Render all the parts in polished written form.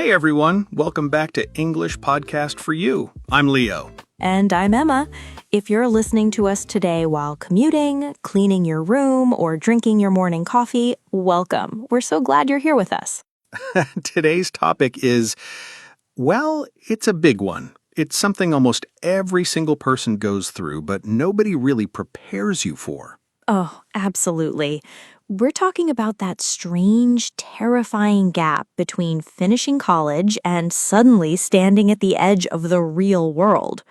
Hey everyone, welcome back to English Podcast for You. I'm Leo. And I'm Emma. If you're listening to us today while commuting, cleaning your room, or drinking your morning coffee, welcome. We're so glad you're here with us. Today's topic is, well, it's a big one. It's something almost every single person goes through, but nobody really prepares you for. Oh, absolutely. We're talking about that strange, terrifying gap between finishing college and suddenly standing at the edge of the real world.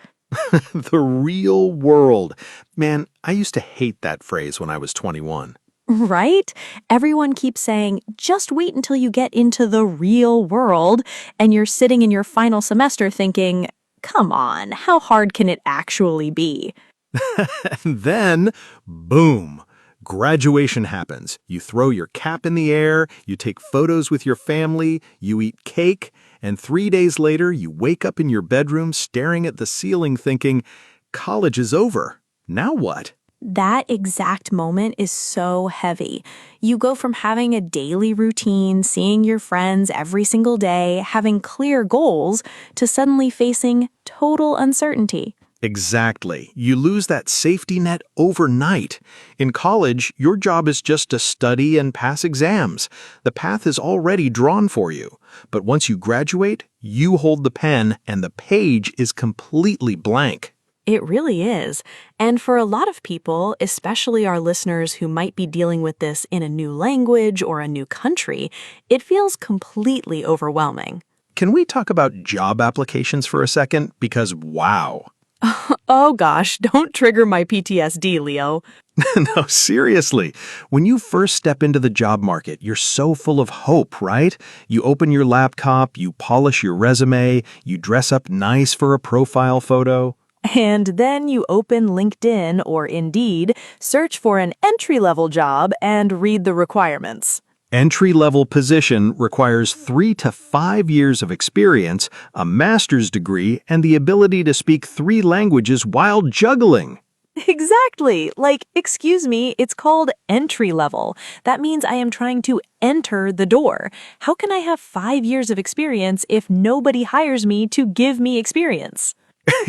The real world. Man, I used to hate that phrase when I was 21. Right? Everyone keeps saying, just wait until you get into the real world, and you're sitting in your final semester thinking, come on, how hard can it actually be? And then, boom, graduation happens. You throw your cap in the air, you take photos with your family, you eat cake, and 3 days later you wake up in your bedroom staring at the ceiling thinking, college is over. Now what? That exact moment is so heavy. You go from having a daily routine, seeing your friends every single day, having clear goals, to suddenly facing total uncertainty. Exactly. You lose that safety net overnight. In college, your job is just to study and pass exams. The path is already drawn for you. But once you graduate, you hold the pen and the page is completely blank. It really is. And for a lot of people, especially our listeners who might be dealing with this in a new language or a new country, it feels completely overwhelming. Can we talk about job applications for a second? Because wow. Oh gosh, don't trigger my PTSD, Leo. No, seriously. When you first step into the job market, you're so full of hope, right? You open your laptop, you polish your resume, you dress up nice for a profile photo. And then you open LinkedIn or Indeed, search for an entry-level job, and read the requirements. Entry-level position requires 3 to 5 years of experience, a master's degree, and the ability to speak 3 languages while juggling. Exactly. Like, excuse me, it's called entry-level. That means I am trying to enter the door. How can I have 5 years of experience if nobody hires me to give me experience?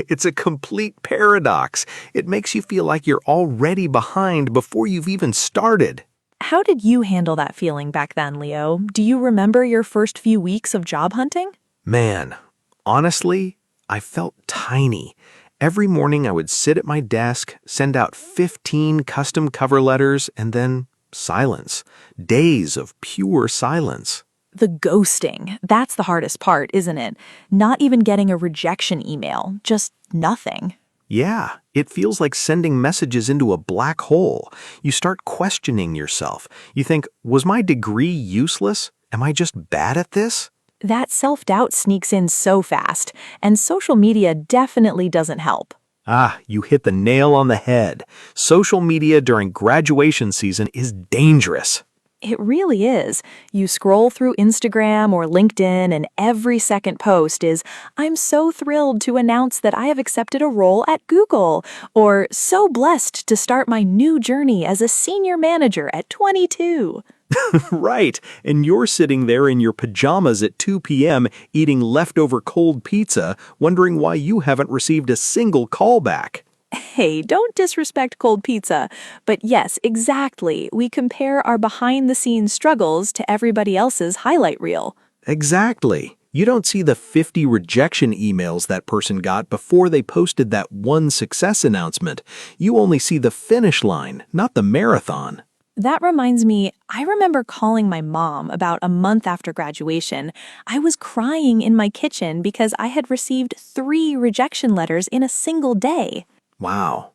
It's a complete paradox. It makes you feel like you're already behind before you've even started. How did you handle that feeling back then, Leo? Do you remember your first few weeks of job hunting? Man, honestly, I felt tiny. Every morning I would sit at my desk, send out 15 custom cover letters, and then silence. Days of pure silence. The ghosting. That's the hardest part, isn't it? Not even getting a rejection email. Just nothing. Yeah, it feels like sending messages into a black hole. You start questioning yourself. You think, was my degree useless? Am I just bad at this? That self-doubt sneaks in so fast, and social media definitely doesn't help. Ah, you hit the nail on the head. Social media during graduation season is dangerous. It really is. You scroll through Instagram or LinkedIn, and every second post is, I'm so thrilled to announce that I have accepted a role at Google, or so blessed to start my new journey as a senior manager at 22. Right, and you're sitting there in your pajamas at 2 p.m. eating leftover cold pizza, wondering why you haven't received a single callback. Hey, don't disrespect cold pizza. But yes, exactly. We compare our behind-the-scenes struggles to everybody else's highlight reel. Exactly. You don't see the 50 rejection emails that person got before they posted that one success announcement. You only see the finish line, not the marathon. That reminds me, I remember calling my mom about a month after graduation. I was crying in my kitchen because I had received 3 rejection letters in a single day. Wow.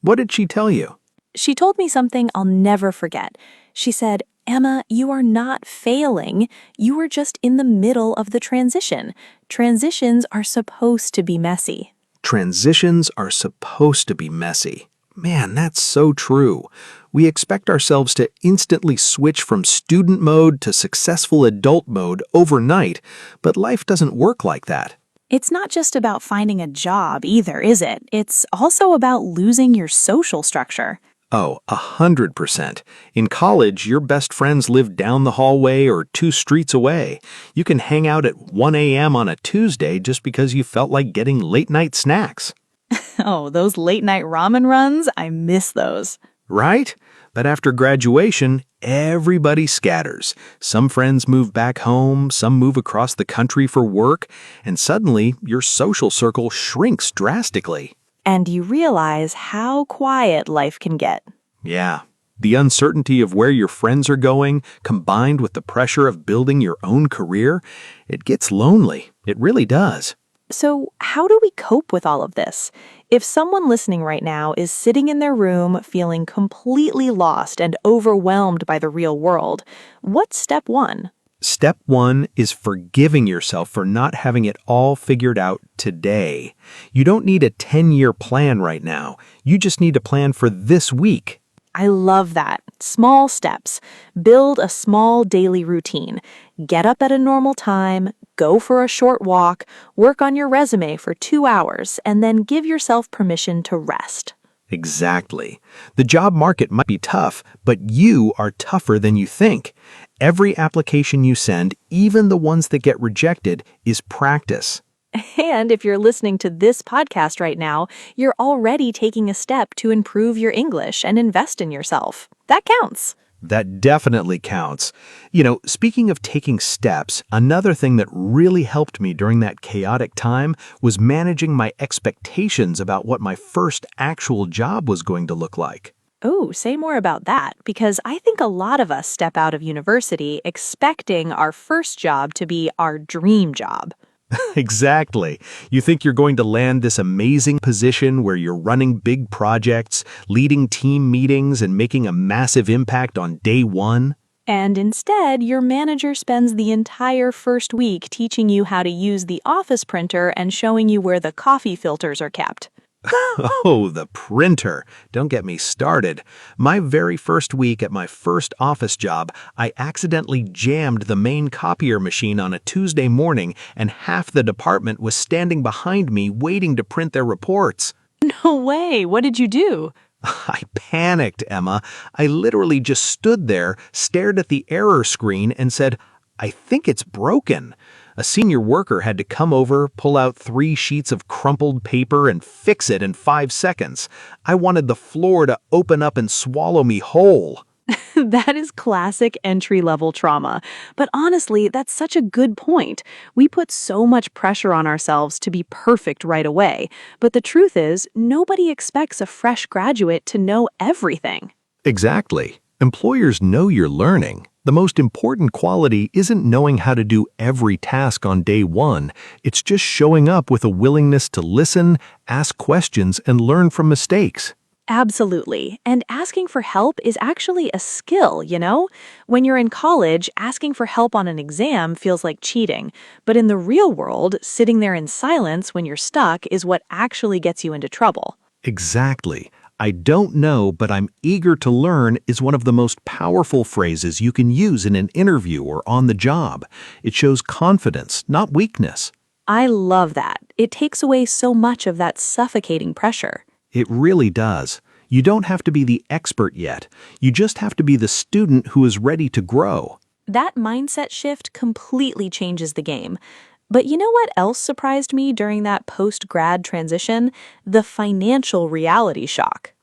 What did she tell you? She told me something I'll never forget. She said, Emma, you are not failing. You are just in the middle of the transition. Transitions are supposed to be messy. Transitions are supposed to be messy. Man, that's so true. We expect ourselves to instantly switch from student mode to successful adult mode overnight, but life doesn't work like that. It's not just about finding a job either, is it? It's also about losing your social structure. Oh, 100%. In college, your best friends live down the hallway or 2 streets away. You can hang out at 1 a.m. on a Tuesday just because you felt like getting late-night snacks. Oh, those late night ramen runs, I miss those. Right? But after graduation, everybody scatters. Some friends move back home, some move across the country for work, and suddenly your social circle shrinks drastically. And you realize how quiet life can get. Yeah. The uncertainty of where your friends are going, combined with the pressure of building your own career, it gets lonely. It really does. So, how do we cope with all of this? If someone listening right now is sitting in their room feeling completely lost and overwhelmed by the real world, what's step one? Step one is forgiving yourself for not having it all figured out today. You don't need a 10-year plan right now. You just need a plan for this week. I love that. Small steps. Build a small daily routine. Get up at a normal time, go for a short walk, work on your resume for 2 hours, and then give yourself permission to rest. Exactly. The job market might be tough, but you are tougher than you think. Every application you send, even the ones that get rejected, is practice. And if you're listening to this podcast right now, you're already taking a step to improve your English and invest in yourself. That counts. That definitely counts. Speaking of taking steps, another thing that really helped me during that chaotic time was managing my expectations about what my first actual job was going to look like. Oh, say more about that, because I think a lot of us step out of university expecting our first job to be our dream job. Exactly. You think you're going to land this amazing position where you're running big projects, leading team meetings, and making a massive impact on day one? And instead, your manager spends the entire first week teaching you how to use the office printer and showing you where the coffee filters are kept. Oh, the printer. Don't get me started. My very first week at my first office job, I accidentally jammed the main copier machine on a Tuesday morning, and half the department was standing behind me waiting to print their reports. No way! What did you do? I panicked, Emma. I literally just stood there, stared at the error screen, and said, "I think it's broken." A senior worker had to come over, pull out 3 sheets of crumpled paper, and fix it in 5 seconds. I wanted the floor to open up and swallow me whole. That is classic entry-level trauma. But honestly, that's such a good point. We put so much pressure on ourselves to be perfect right away. But the truth is, nobody expects a fresh graduate to know everything. Exactly. Employers know you're learning. The most important quality isn't knowing how to do every task on day one. It's just showing up with a willingness to listen, ask questions, and learn from mistakes. Absolutely. And asking for help is actually a skill, you know? When you're in college, asking for help on an exam feels like cheating. But in the real world, sitting there in silence when you're stuck is what actually gets you into trouble. Exactly. "I don't know, but I'm eager to learn" is one of the most powerful phrases you can use in an interview or on the job. It shows confidence, not weakness. I love that. It takes away so much of that suffocating pressure. It really does. You don't have to be the expert yet. You just have to be the student who is ready to grow. That mindset shift completely changes the game. But you know what else surprised me during that post-grad transition? The financial reality shock.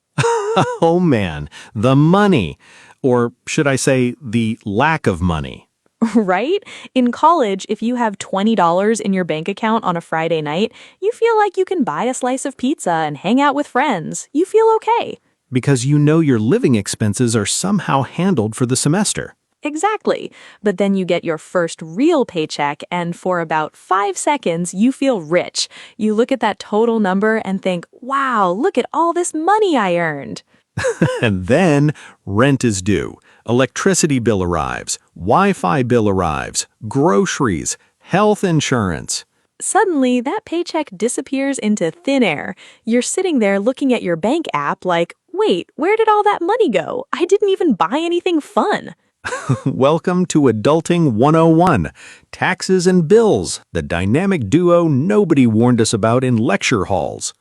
Oh man, the money. Or should I say, the lack of money. Right? In college, if you have $20 in your bank account on a Friday night, you feel like you can buy a slice of pizza and hang out with friends. You feel okay. Because you know your living expenses are somehow handled for the semester. Exactly. But then you get your first real paycheck, and for about 5 seconds, you feel rich. You look at that total number and think, wow, look at all this money I earned. And then rent is due. Electricity bill arrives. Wi-Fi bill arrives. Groceries. Health insurance. Suddenly, that paycheck disappears into thin air. You're sitting there looking at your bank app like, wait, where did all that money go? I didn't even buy anything fun. Welcome to Adulting 101. Taxes and bills, the dynamic duo nobody warned us about in lecture halls.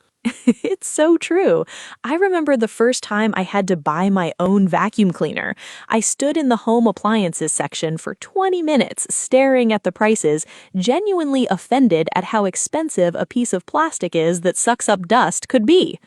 It's so true. I remember the first time I had to buy my own vacuum cleaner. I stood in the home appliances section for 20 minutes staring at the prices, genuinely offended at how expensive a piece of plastic is that sucks up dust could be.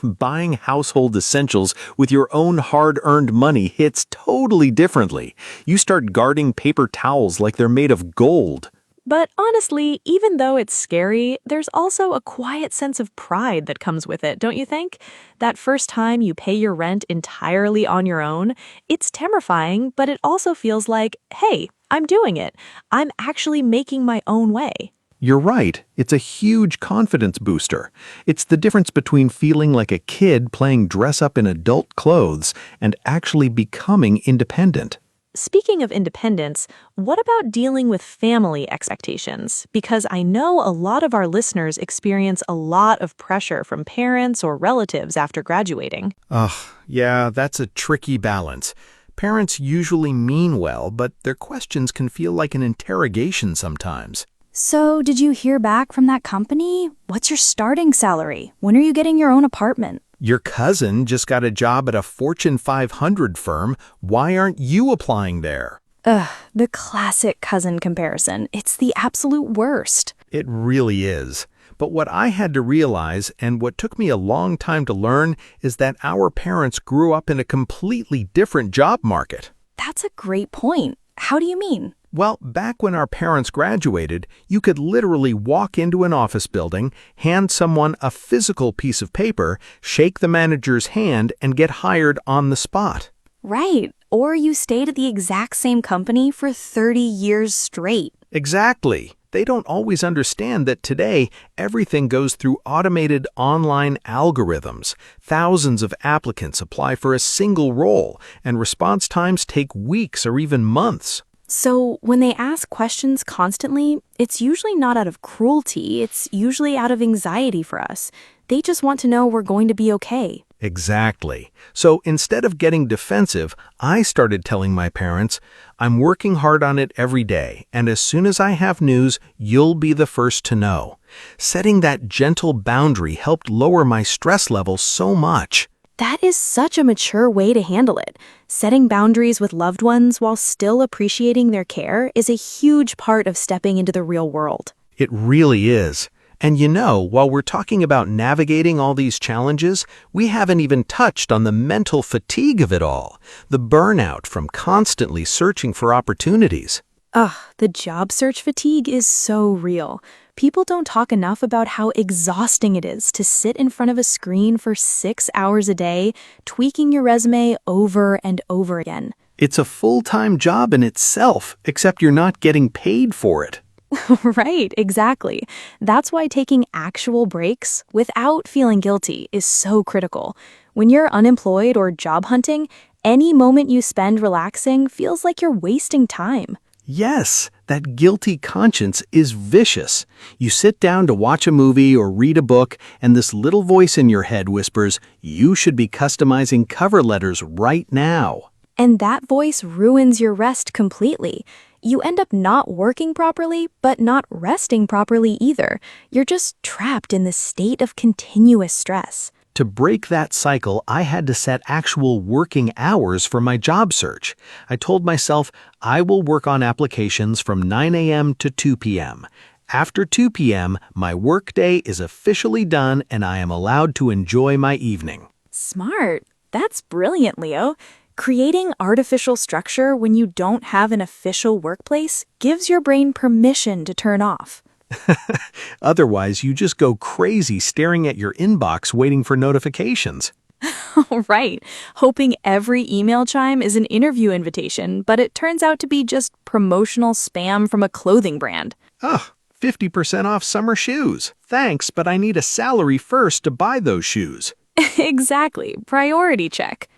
Buying household essentials with your own hard-earned money hits totally differently. You start guarding paper towels like they're made of gold. But honestly, even though it's scary, there's also a quiet sense of pride that comes with it, don't you think? That first time you pay your rent entirely on your own, it's terrifying, but it also feels like, hey, I'm doing it. I'm actually making my own way. You're right, it's a huge confidence booster. It's the difference between feeling like a kid playing dress-up in adult clothes and actually becoming independent. Speaking of independence, what about dealing with family expectations? Because I know a lot of our listeners experience a lot of pressure from parents or relatives after graduating. Ugh, yeah, that's a tricky balance. Parents usually mean well, but their questions can feel like an interrogation sometimes. So, did you hear back from that company? What's your starting salary? When are you getting your own apartment? Your cousin just got a job at a Fortune 500 firm. Why aren't you applying there? Ugh, the classic cousin comparison. It's the absolute worst. It really is. But what I had to realize, and what took me a long time to learn, is that our parents grew up in a completely different job market. That's a great point. How do you mean? Well, back when our parents graduated, you could literally walk into an office building, hand someone a physical piece of paper, shake the manager's hand, and get hired on the spot. Right. Or you stayed at the exact same company for 30 years straight. Exactly. They don't always understand that today, everything goes through automated online algorithms. Thousands of applicants apply for a single role, and response times take weeks or even months. So, when they ask questions constantly, it's usually not out of cruelty, it's usually out of anxiety for us. They just want to know we're going to be okay. Exactly. So instead of getting defensive, I started telling my parents, I'm working hard on it every day, and as soon as I have news, you'll be the first to know. Setting that gentle boundary helped lower my stress level so much. That is such a mature way to handle it. Setting boundaries with loved ones while still appreciating their care is a huge part of stepping into the real world. It really is. And you know, while we're talking about navigating all these challenges, we haven't even touched on the mental fatigue of it all, the burnout from constantly searching for opportunities. Ugh, the job search fatigue is so real. People don't talk enough about how exhausting it is to sit in front of a screen for 6 hours a day, tweaking your resume over and over again. It's a full-time job in itself, except you're not getting paid for it. Right, exactly. That's why taking actual breaks without feeling guilty is so critical. When you're unemployed or job hunting, any moment you spend relaxing feels like you're wasting time. Yes, that guilty conscience is vicious. You sit down to watch a movie or read a book, and this little voice in your head whispers, you should be customizing cover letters right now. And that voice ruins your rest completely. You end up not working properly, but not resting properly either. You're just trapped in this state of continuous stress. To break that cycle, I had to set actual working hours for my job search. I told myself I will work on applications from 9 a.m. to 2 p.m. After 2 p.m., my workday is officially done and I am allowed to enjoy my evening. Smart. That's brilliant, Leo. Creating artificial structure when you don't have an official workplace gives your brain permission to turn off. Otherwise, you just go crazy staring at your inbox waiting for notifications. Right. Hoping every email chime is an interview invitation, but it turns out to be just promotional spam from a clothing brand. Ugh, 50% off summer shoes. Thanks, but I need a salary first to buy those shoes. Exactly. Priority check.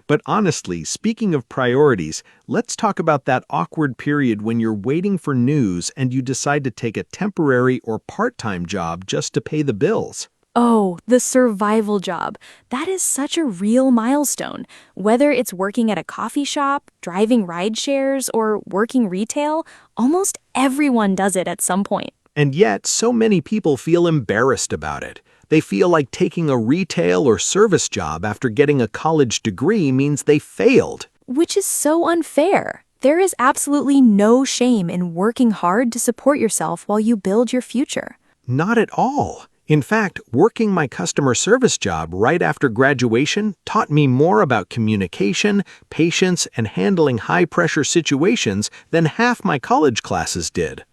But honestly, speaking of priorities, let's talk about that awkward period when you're waiting for news and you decide to take a temporary or part-time job just to pay the bills. Oh, the survival job. That is such a real milestone. Whether it's working at a coffee shop, driving ride shares, or working retail, almost everyone does it at some point. And yet, so many people feel embarrassed about it. They feel like taking a retail or service job after getting a college degree means they failed. Which is so unfair. There is absolutely no shame in working hard to support yourself while you build your future. Not at all. In fact, working my customer service job right after graduation taught me more about communication, patience, and handling high-pressure situations than half my college classes did.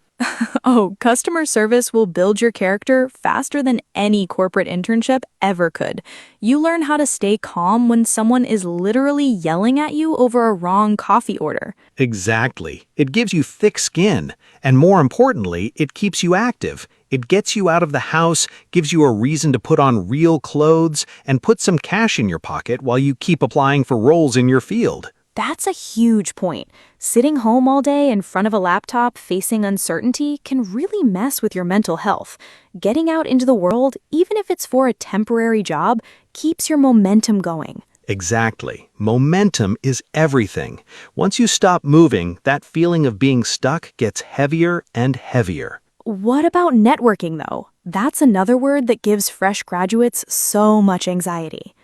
Oh, customer service will build your character faster than any corporate internship ever could. You learn how to stay calm when someone is literally yelling at you over a wrong coffee order. Exactly. It gives you thick skin, and more importantly, it keeps you active. It gets you out of the house, gives you a reason to put on real clothes, and put some cash in your pocket while you keep applying for roles in your field. That's a huge point. Sitting home all day in front of a laptop facing uncertainty can really mess with your mental health. Getting out into the world, even if it's for a temporary job, keeps your momentum going. Exactly. Momentum is everything. Once you stop moving, that feeling of being stuck gets heavier and heavier. What about networking, though? That's another word that gives fresh graduates so much anxiety.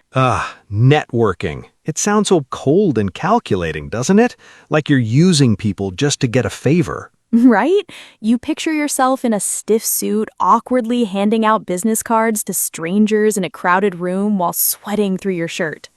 Networking. It sounds so cold and calculating, doesn't it? Like you're using people just to get a favor. Right? You picture yourself in a stiff suit, awkwardly handing out business cards to strangers in a crowded room while sweating through your shirt.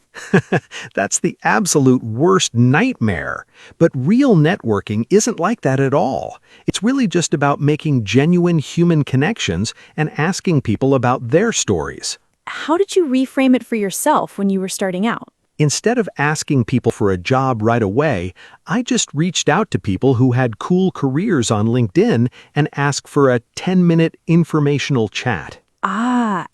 That's the absolute worst nightmare. But real networking isn't like that at all. It's really just about making genuine human connections and asking people about their stories. How did you reframe it for yourself when you were starting out? Instead of asking people for a job right away, I just reached out to people who had cool careers on LinkedIn and asked for a 10-minute informational chat.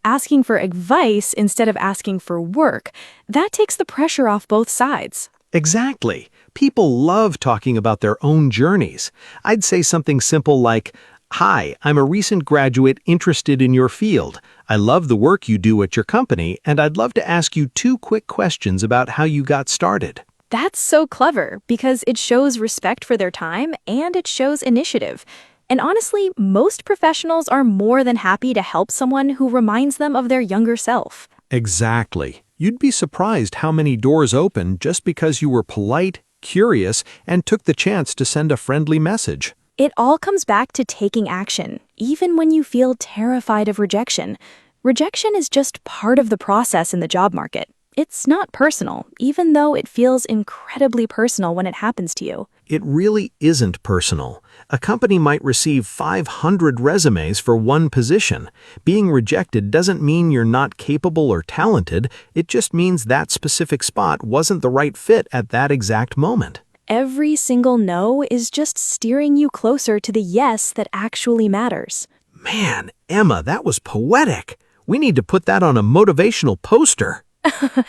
Asking for advice instead of asking for work. That takes the pressure off both sides. Exactly. People love talking about their own journeys. I'd say something simple like, "Hi, I'm a recent graduate interested in your field. I love the work you do at your company, and I'd love to ask you 2 quick questions about how you got started." That's so clever because it shows respect for their time and it shows initiative. And honestly, most professionals are more than happy to help someone who reminds them of their younger self. Exactly. You'd be surprised how many doors open just because you were polite, curious, and took the chance to send a friendly message. It all comes back to taking action, even when you feel terrified of rejection. Rejection is just part of the process in the job market. It's not personal, even though it feels incredibly personal when it happens to you. It really isn't personal. A company might receive 500 resumes for one position. Being rejected doesn't mean you're not capable or talented. It just means that specific spot wasn't the right fit at that exact moment. Every single no is just steering you closer to the yes that actually matters. Man, Emma, that was poetic. We need to put that on a motivational poster.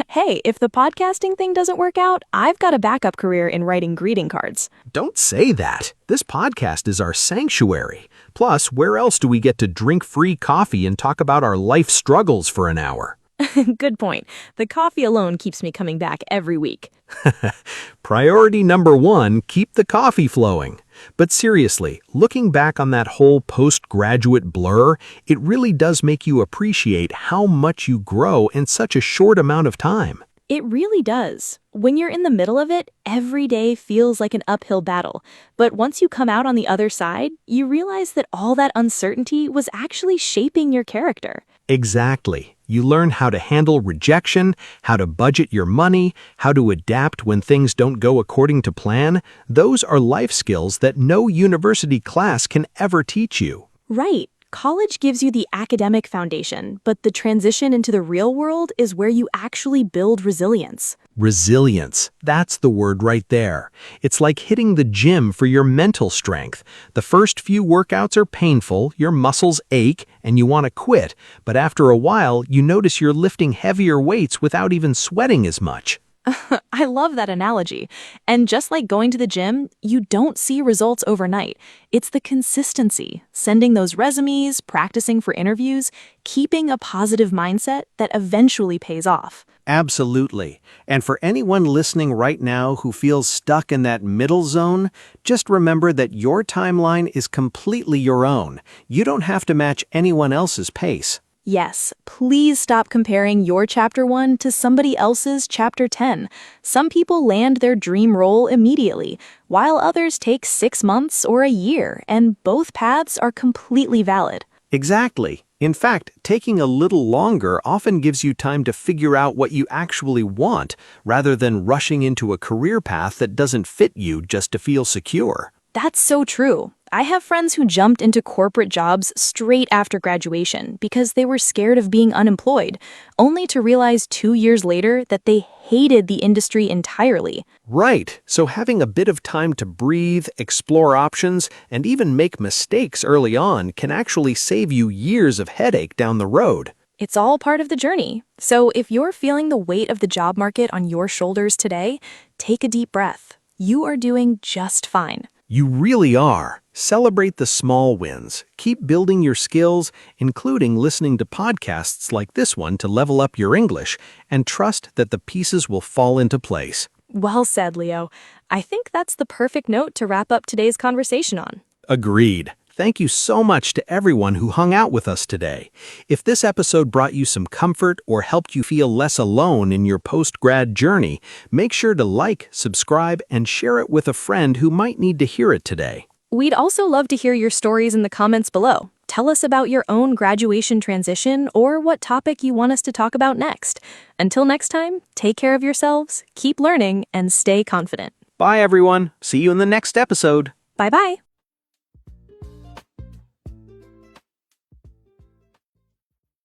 Hey, if the podcasting thing doesn't work out, I've got a backup career in writing greeting cards. Don't say that. This podcast is our sanctuary. Plus, where else do we get to drink free coffee and talk about our life struggles for an hour? Good point. The coffee alone keeps me coming back every week. Priority number 1, keep the coffee flowing. But seriously, looking back on that whole postgraduate blur, it really does make you appreciate how much you grow in such a short amount of time. It really does. When you're in the middle of it, every day feels like an uphill battle. But once you come out on the other side, you realize that all that uncertainty was actually shaping your character. Exactly. You learn how to handle rejection, how to budget your money, how to adapt when things don't go according to plan. Those are life skills that no university class can ever teach you. Right. College gives you the academic foundation, but the transition into the real world is where you actually build resilience. Resilience. That's the word right there. It's like hitting the gym for your mental strength. The first few workouts are painful, your muscles ache, and you want to quit. But after a while, you notice you're lifting heavier weights without even sweating as much. I love that analogy. And just like going to the gym, you don't see results overnight. It's the consistency, sending those resumes, practicing for interviews, keeping a positive mindset that eventually pays off. Absolutely. And for anyone listening right now who feels stuck in that middle zone, just remember that your timeline is completely your own. You don't have to match anyone else's pace. Yes, please stop comparing your Chapter 1 to somebody else's Chapter 10. Some people land their dream role immediately, while others take 6 months or a year, and both paths are completely valid. Exactly. In fact, taking a little longer often gives you time to figure out what you actually want, rather than rushing into a career path that doesn't fit you just to feel secure. That's so true. I have friends who jumped into corporate jobs straight after graduation because they were scared of being unemployed, only to realize 2 years later that they hated the industry entirely. Right. So having a bit of time to breathe, explore options, and even make mistakes early on can actually save you years of headache down the road. It's all part of the journey. So if you're feeling the weight of the job market on your shoulders today, take a deep breath. You are doing just fine. You really are. Celebrate the small wins. Keep building your skills, including listening to podcasts like this one to level up your English, and trust that the pieces will fall into place. Well said, Leo. I think that's the perfect note to wrap up today's conversation on. Agreed. Thank you so much to everyone who hung out with us today. If this episode brought you some comfort or helped you feel less alone in your post-grad journey, make sure to like, subscribe, and share it with a friend who might need to hear it today. We'd also love to hear your stories in the comments below. Tell us about your own graduation transition or what topic you want us to talk about next. Until next time, take care of yourselves, keep learning, and stay confident. Bye, everyone. See you in the next episode. Bye-bye.